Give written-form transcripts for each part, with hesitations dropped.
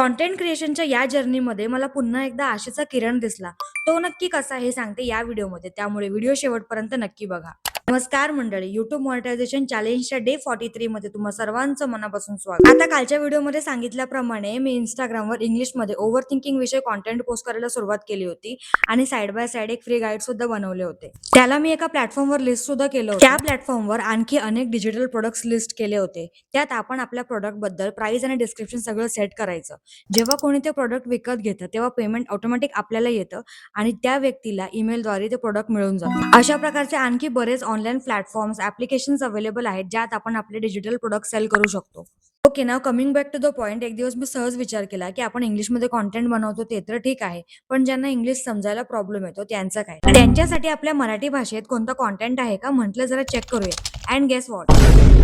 Content क्रिएशनच्या या जर्नीमध्ये मला पुन्हा एकदा आशेचा किरण दिसला. तो नक्की कसा हे सांगते या व्हिडिओमध्ये, त्यामुळे व्हिडिओ शेवटपर्यंत नक्की बघा. नमस्कार मंडळी, YouTube मॉनिटायझेशन चॅलेंजच्या डे 43 मध्ये तुम्हा सर्वांचं मनापासून स्वागत. आता कालच्या व्हिडिओमध्ये सांगितल्याप्रमाणे मी इंस्टाग्रामवर इंग्लिशमध्ये ओव्हर थिंकिंग विषयी कॉन्टेंट पोस्ट करायला सुरुवात केली होती आणि साइड बाय साइड एक फ्री गाईड सुद्धा बनवले होते. त्याला मी एका प्लॅटफॉर्मवर लिस्ट सुद्धा केलं होतं. त्या प्लॅटफॉर्मवर आणखी अनेक डिजिटल प्रोडक्ट्स लिस्ट केले होते. त्यात आपण आपल्या प्रोडक्ट बद्दल प्राइस आणि डिस्क्रिप्शन सगळं सेट करायचं. जेव्हा कोणी ते प्रोडक्ट विकत घेतं तेव्हा पेमेंट ऑटोमॅटिक आपल्याला येतं आणि त्या व्यक्तीला ईमेलद्वारे ते प्रोडक्ट मिळून जातं. अशा प्रकारचे आणखी बरेच ऑनलाईन प्लॅटफॉर्म्स, ऍप्लिकेशन्स अवेलेबल आहेत ज्यात आपण आपले डिजिटल प्रोडक्ट सेल करू शकतो. Okay, now coming back to the point. एक दिवस मी सहज विचार केला की आपण इंग्लिशमध्ये कॉन्टेंट बनवतो ते तर ठीक आहे, पण ज्यांना इंग्लिश समजायला प्रॉब्लेम येतो त्यांचं काय? त्यांच्यासाठी आपल्या मराठी भाषेत कोणतं कॉन्टेंट आहे का म्हटलं जरा चेक करूया. अँड गेस व्हॉट,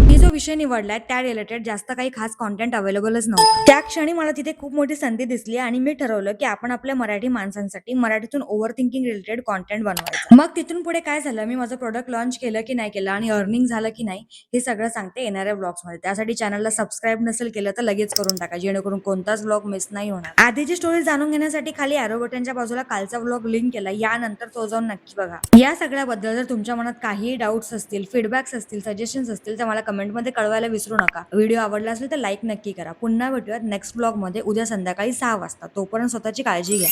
मी जो विषय निवडलाय त्या रिलेटेड जास्त काही खास कॉन्टेंट अवेलेबलच नव्हतं. त्या क्षणी मला तिथे खूप मोठी संधी दिसली आणि मी ठरवलं की आपण आपल्या मराठी माणसांसाठी मराठीतून ओव्हर थिंकिंग रिलेटेड कॉन्टेंट बनवायचं. मग तिथून पुढे काय झालं, मी माझं प्रोडक्ट लॉन्च केलं की नाही केलं आणि अर्निंग झालं की नाही हे सगळं सांगते येणाऱ्या ब्लॉग्समध्ये. त्यासाठी चॅनलला सबस्क्राईब नसेल केलं तर लगेच करून टाका, जेणेकरून कोणताच ब्लॉग मिस नाही होणार. आधीची स्टोरी जाणून घेण्यासाठी खाली एरो बटनच्या बाजूला कालचा ब्लॉग लिंक केला, यानंतर तो जाऊन नक्की बघा. या सगळ्याबद्दल जर तुमच्या मनात काही डाऊट्स असतील, फीडबॅक्स असतील, सजेशन्स असतील तर मला कमेंटमध्ये कळवायला विसरू नका. व्हिडिओ आवडला असेल तर लाईक नक्की करा. पुन्हा भेटूयात नेक्स्ट ब्लॉग मध्ये उद्या संध्याकाळी 6 वाजता. तोपर्यंत स्वतःची काळजी घ्या.